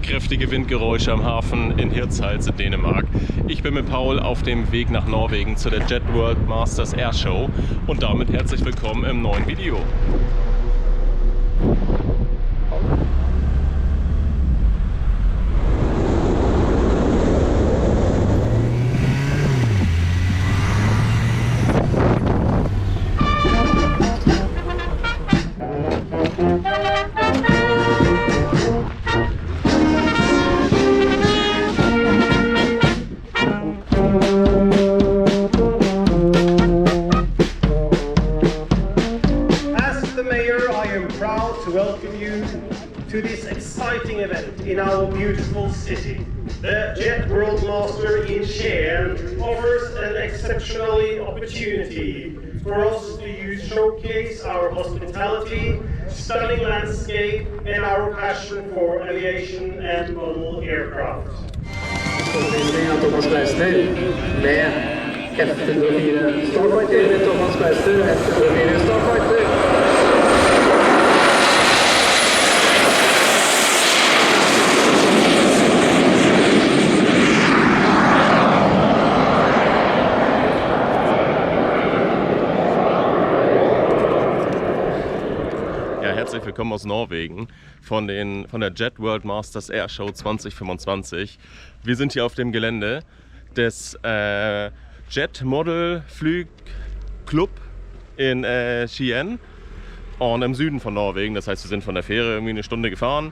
Kräftige Windgeräusche am Hafen in Hirtshals in Dänemark. Ich bin mit Paul auf dem Weg nach Norwegen zu der Jet World Masters Airshow und damit herzlich willkommen im neuen Video. To this exciting event in our beautiful city. The Jet World Master in Skien offers an exceptional opportunity for us to showcase our hospitality, stunning landscape and our passion for aviation and model aircraft. Thomas Meister med F-104 Starfighter, Thomas Meister, F-104 Starfighter. Herzlich willkommen aus Norwegen von der Jet World Masters Airshow 2025. Wir sind hier auf dem Gelände des Jetmodellklubb in Skien und im Süden von Norwegen. Das heißt, wir sind von der Fähre irgendwie eine Stunde gefahren.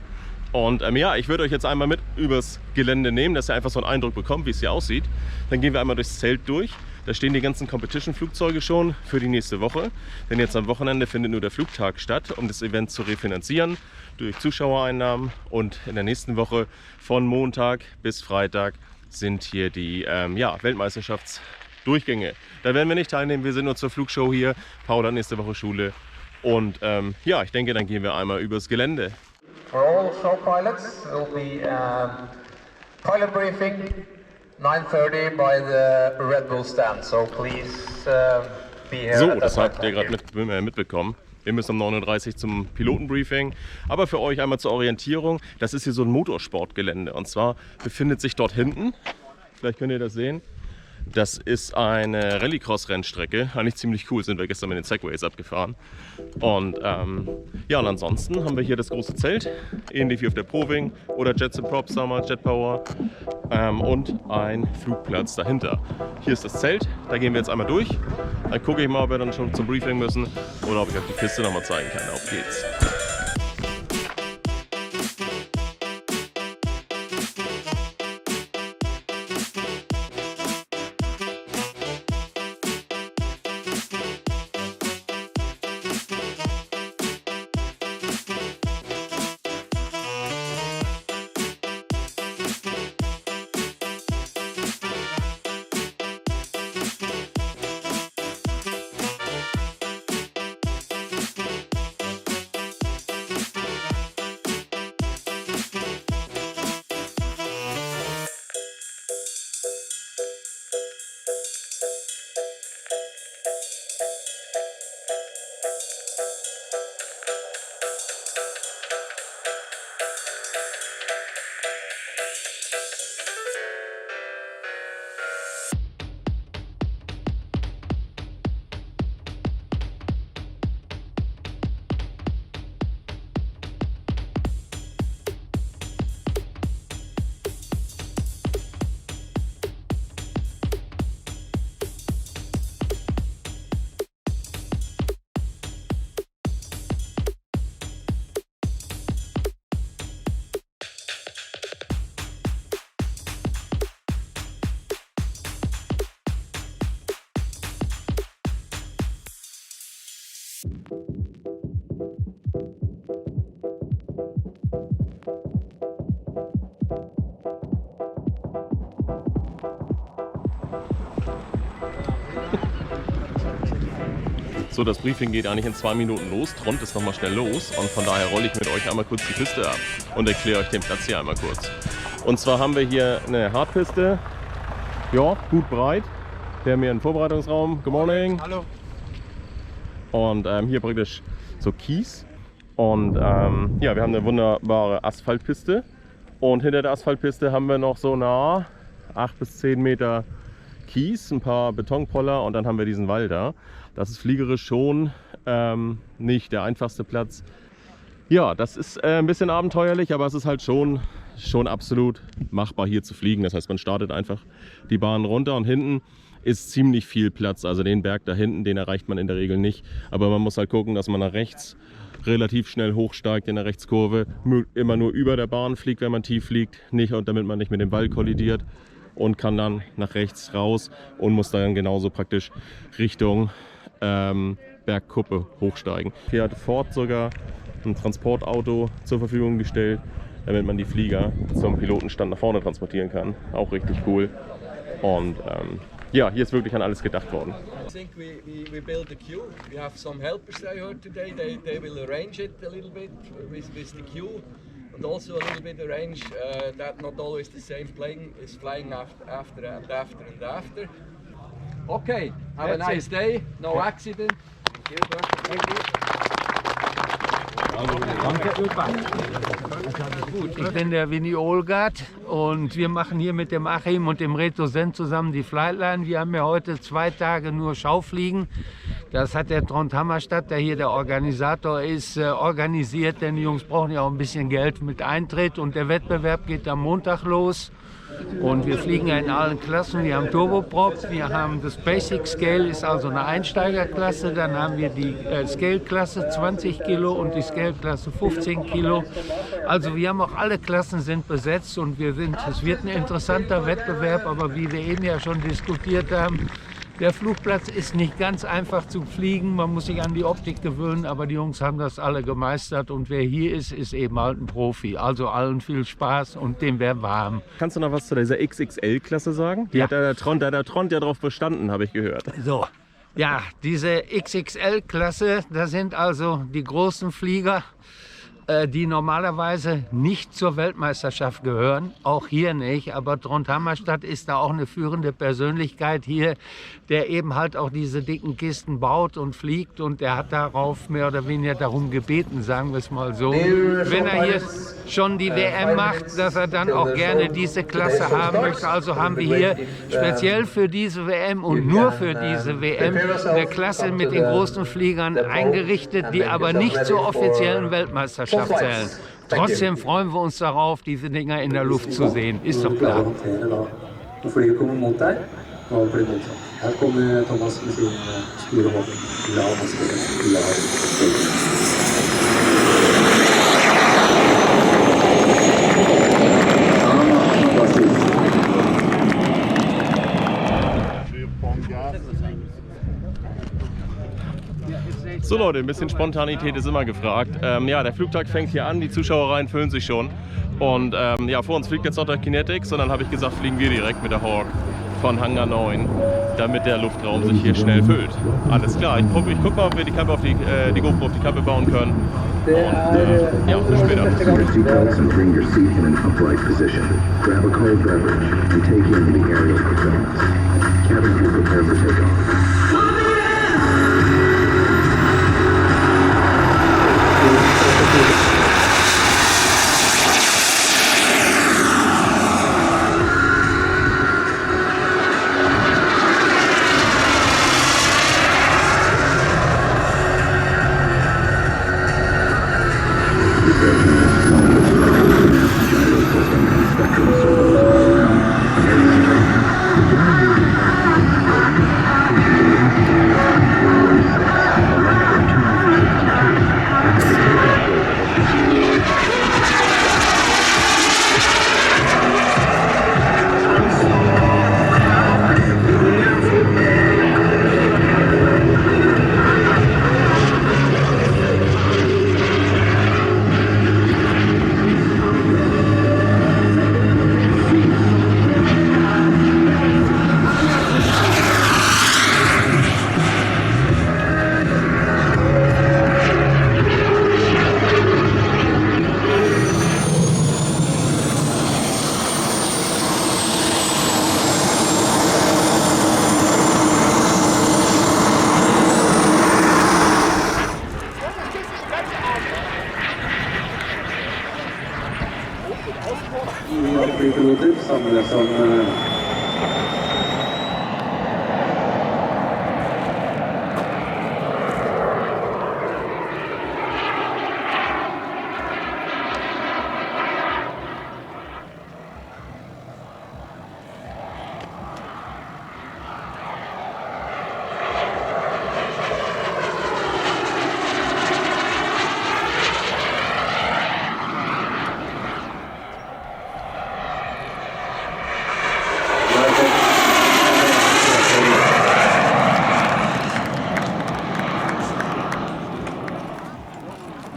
Und ja, ich würde euch jetzt einmal mit übers Gelände nehmen, dass ihr einfach so einen Eindruck bekommt, wie es hier aussieht. Dann gehen wir einmal durchs Zelt durch. Da stehen die ganzen Competition-Flugzeuge schon für die nächste Woche. Denn jetzt am Wochenende findet nur der Flugtag statt, um das Event zu refinanzieren durch Zuschauereinnahmen. Und in der nächsten Woche von Montag bis Freitag sind hier die Weltmeisterschaftsdurchgänge. Da werden wir nicht teilnehmen, wir sind nur zur Flugshow hier. Paul hat nächste Woche Schule. Und ja, ich denke, dann gehen wir einmal übers Gelände. For all show pilots will be pilot briefing 9:30 by the Red Bull stand, so please be here. So, das habt ihr gerade mitbekommen. Wir müssen um 9:30 Uhr zum Pilotenbriefing. Aber für euch einmal zur Orientierung, das ist hier so ein Motorsportgelände. Und zwar befindet sich dort hinten, vielleicht könnt ihr das sehen, das ist eine Rallycross-Rennstrecke. Eigentlich ziemlich cool, sind wir gestern mit den Segways abgefahren. Und ja, und ansonsten haben wir hier das große Zelt, ähnlich wie auf der Proving oder Jets and Props, sagen wir, Jet Power. Und ein Flugplatz dahinter. Hier ist das Zelt, da gehen wir jetzt einmal durch. Dann gucke ich mal, ob wir dann schon zum Briefing müssen oder ob ich euch die Piste nochmal zeigen kann. Auf geht's! So, das Briefing geht eigentlich in 2 Minuten los. Trond ist nochmal schnell los und von daher rolle ich mit euch einmal kurz die Piste ab und erkläre euch den Platz hier einmal kurz. Und zwar haben wir hier eine Hardpiste ja, gut breit. Wir haben hier einen Vorbereitungsraum. Good morning. Hallo. Und hier praktisch so Kies. Und ja, wir haben eine wunderbare Asphaltpiste. Und hinter der Asphaltpiste haben wir noch so 8 bis 10 Meter Kies, ein paar Betonpoller und dann haben wir diesen Wall da. Das ist fliegerisch schon nicht der einfachste Platz. Ja, das ist ein bisschen abenteuerlich, aber es ist halt schon absolut machbar hier zu fliegen. Das heißt, man startet einfach die Bahn runter und hinten ist ziemlich viel Platz. Also den Berg da hinten, den erreicht man in der Regel nicht. Aber man muss halt gucken, dass man nach rechts relativ schnell hochsteigt in der Rechtskurve. Immer nur über der Bahn fliegt, wenn man tief fliegt, nicht, und damit man nicht mit dem Wall kollidiert. Und kann dann nach rechts raus und muss dann genauso praktisch Richtung Bergkuppe hochsteigen. Hier hat Ford sogar ein Transportauto zur Verfügung gestellt, damit man die Flieger zum Pilotenstand nach vorne transportieren kann. Auch richtig cool. Und ja, hier ist wirklich an alles gedacht worden. I think we build a queue. We have some helpers I heard today. They will arrange it a little bit with the queue. And also a little bit arrange that not always the same plane is flying after. Okay, have a nice day, no accident. Thank you. Gut, ich bin der Winnie Ohlgart und wir machen hier mit dem Achim und dem Reto zusammen die Flightline. Wir haben ja heute 2 Tage nur Schaufliegen. Das hat der Trond Hammerstad, der hier der Organisator ist, organisiert, denn die Jungs brauchen ja auch ein bisschen Geld mit Eintritt und der Wettbewerb geht am Montag los. Und wir fliegen ja in allen Klassen. Wir haben Turboprop, wir haben das Basic Scale, ist also eine Einsteigerklasse. Dann haben wir die Scale-Klasse 20 Kilo und die Scale-Klasse 15 Kilo. Also wir haben auch alle Klassen sind besetzt und es wird ein interessanter Wettbewerb, aber wie wir eben ja schon diskutiert haben, der Flugplatz ist nicht ganz einfach zu fliegen, man muss sich an die Optik gewöhnen, aber die Jungs haben das alle gemeistert und wer hier ist, ist eben halt ein Profi. Also allen viel Spaß und dem wäre warm. Kannst du noch was zu dieser XXL-Klasse sagen? Die hat der Trond ja drauf bestanden, habe ich gehört. So, ja, diese XXL-Klasse, das sind also die großen Flieger, die normalerweise nicht zur Weltmeisterschaft gehören, auch hier nicht, aber Trond Hammerstad ist da auch eine führende Persönlichkeit hier, der eben halt auch diese dicken Kisten baut und fliegt und der hat darauf mehr oder weniger darum gebeten, sagen wir es mal so, wenn er hier schon die WM macht, dass er dann auch gerne diese Klasse haben möchte. Also haben wir hier speziell für diese WM und nur für diese WM eine Klasse mit den großen Fliegern eingerichtet, die aber nicht zur offiziellen Weltmeisterschaft zählen. Trotzdem freuen wir uns darauf, diese Dinger in der Luft zu sehen. Ist doch klar. So Leute, ein bisschen Spontanität ist immer gefragt. Ja, der Flugtag fängt hier an, die Zuschauereien füllen sich schon. Und ja, vor uns fliegt jetzt noch der Kinetics und dann habe ich gesagt, fliegen wir direkt mit der Hawk von Hangar 9, damit der Luftraum sich hier schnell füllt. Alles klar, ich guck mal, ob wir die GoPro auf die Kappe bauen können. Und ja, bis später. Spektrum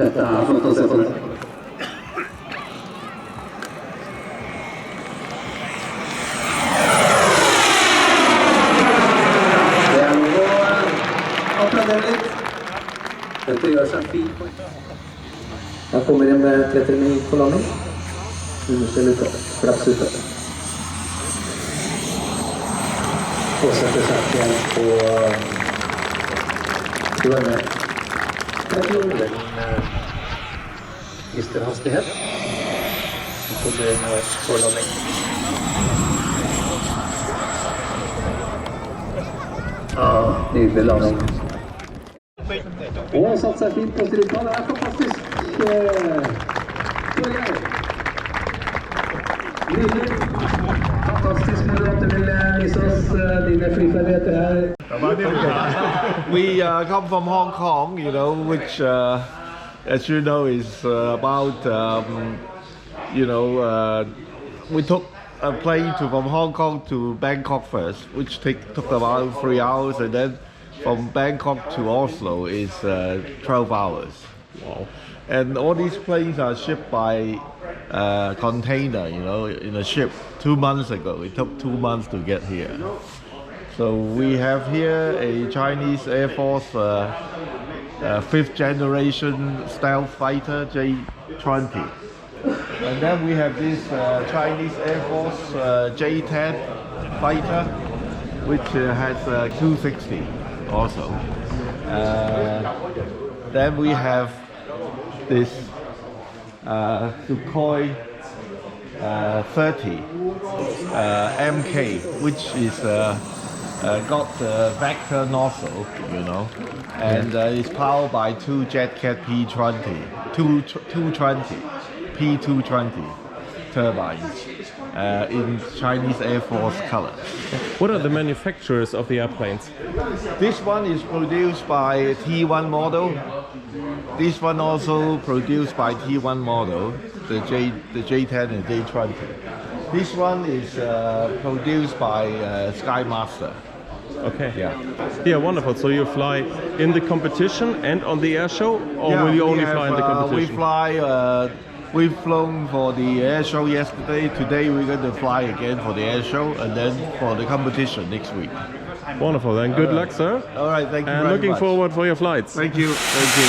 Dette flott å se på det. Det noe å applaudere litt. Dette gjør seg fint. Han kommer inn med 39 på landing. Understell ut av, flaps ut av. Og setter seg igjen på med. Jeg tror den mister hastighet. Så kommer inn på landing. Nydelig landing. Og satt seg fint på stripa. Det fantastisk. Nydelig. Fantastisk når du vil vise oss dine flyferdigheter her. We come from Hong Kong, you know, which, as you know, is about, we took a plane from Hong Kong to Bangkok first, which took about 3 hours, and then from Bangkok to Oslo is 12 hours. Wow. And all these planes are shipped by container, you know, in a ship 2 months ago. It took 2 months to get here. So we have here a Chinese Air Force 5th generation stealth fighter J-20. And then we have this Chinese Air Force J-10 fighter, which has 260 also. Then we have this Sukhoi 30 MK, which is got the vector nozzle, you know, and it's powered by 2 JetCat P220 turbines in Chinese Air Force colors. What are the manufacturers of the airplanes? This one is produced by T1 model. This one also produced by T1 model, the J10 and J20. This one is produced by Skymaster. Okay. Yeah. Yeah, wonderful. So you fly in the competition and on the air show, or will you only fly in the competition? We've flown for the air show yesterday. Today we're going to fly again for the air show and then for the competition next week. Wonderful. Then good luck, sir. All right, thank you and very looking much. forward for your flights. Thank you. Thank you.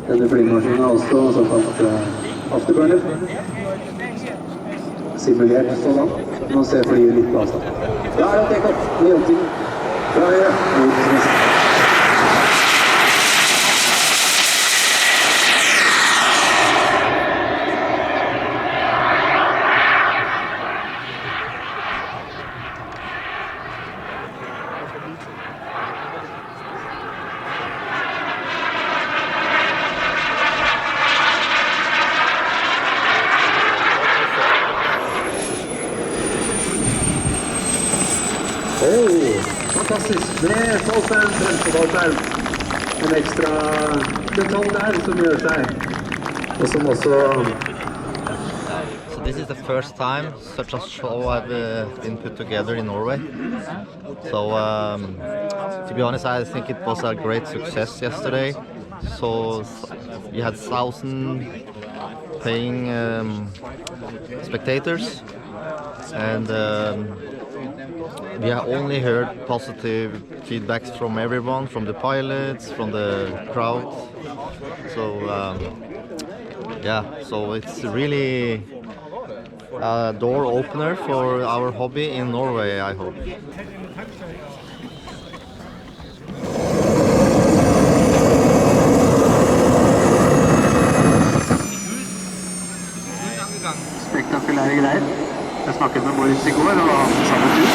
Denne flymaskinen har også såkalt afterburner. Simulert sådan. Nå ser flyet litt på avstand. Da det take-off. Hjemtiden. Fra høyre. Mot venstre. Fantastisk, med fallskjerm, bremsefallskjerm. En ekstra detalj der som gjør seg, og som også... So this is the first time such a show I've been put together in Norway. So to be honest, I think it was a great success yesterday. So we had 1,000 paying spectators, and we have only heard positive feedbacks from everyone, from the pilots, from the crowd. So yeah, so it's really a door opener for our hobby in Norway, I hope. Spektakulære greier. Jeg snakket med Boris i går, og han samme tur.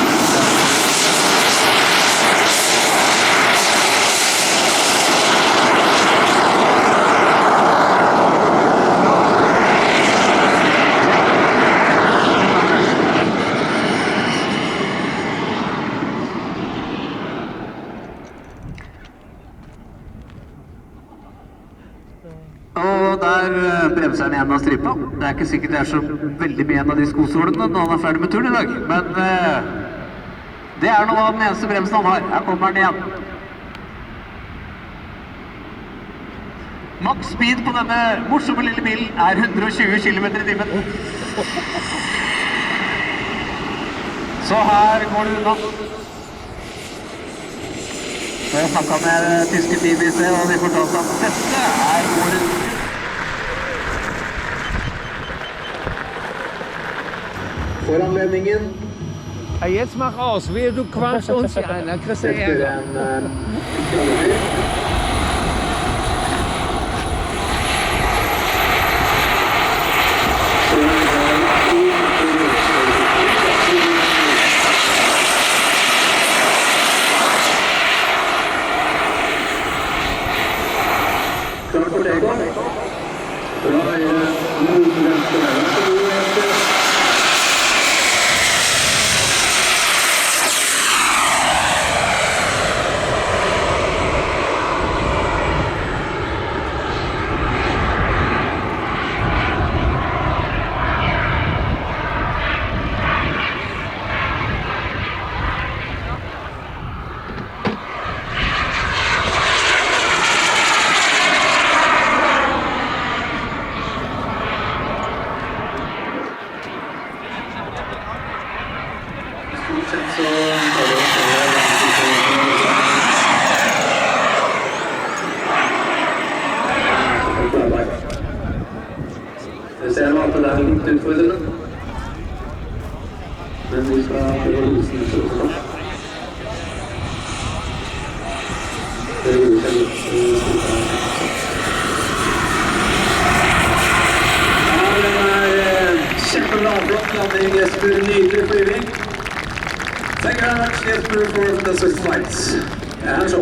Og der bremser han igjen av stripa. Det er ikke sikkert det er så veldig mye igjen av de skosålene når han er ferdig med turen i dag. Men Det nå den eneste bremsen han har. Her kommer den igjen. Max speed på denne morsomme lille bilen 120 km/t. Så her går det unna. Jeg snakket med tyske BBC, og de fortalte at dette årets. For anledningen. Jetzt mach aus, wehe, du qualmst uns hier ein, dann kriegst du Ärger. Jeg ser nå at det litt utfordrende. Men vi skal prøve å løse den så snart. Det gjorde seg litt. Ja, den kjempebra flott landing, Jesper. Nydelig flyving. Thank you very much, Jesper, for the Showflights. And so.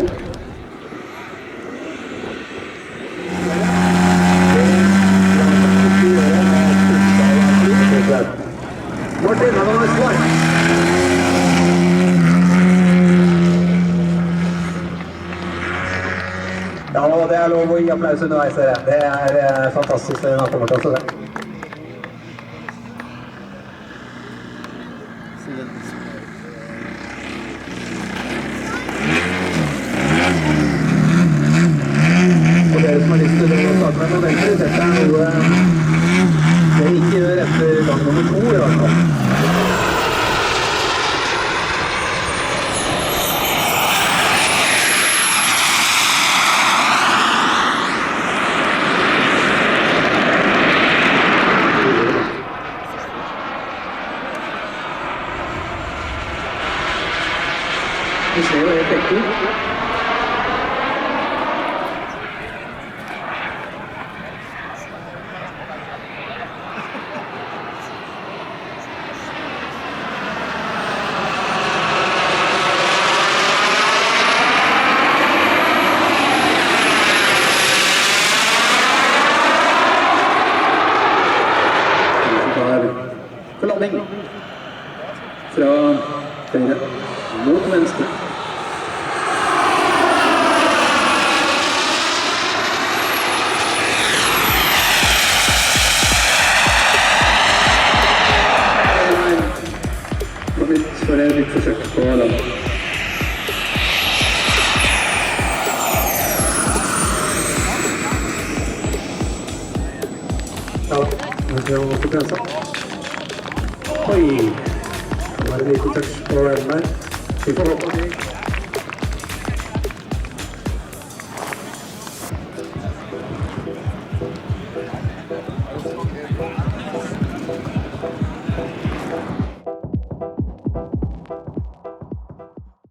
Martin, have a nice flight. Ja, det lov å gi applaus underveis. Det fantastisk det han kommer til å se. Og dere som har lyst til å starte med modeller, dette noe det ikke gjør etter gang nummer 2 i hvert fall. Vi ser jo helt ekte ut. For landing fra høyre mot venstre. For et nytt forsøk på landing. Ja, nå skal vi få prøve. Oi, det var en liten touch på den der. Vi får håpe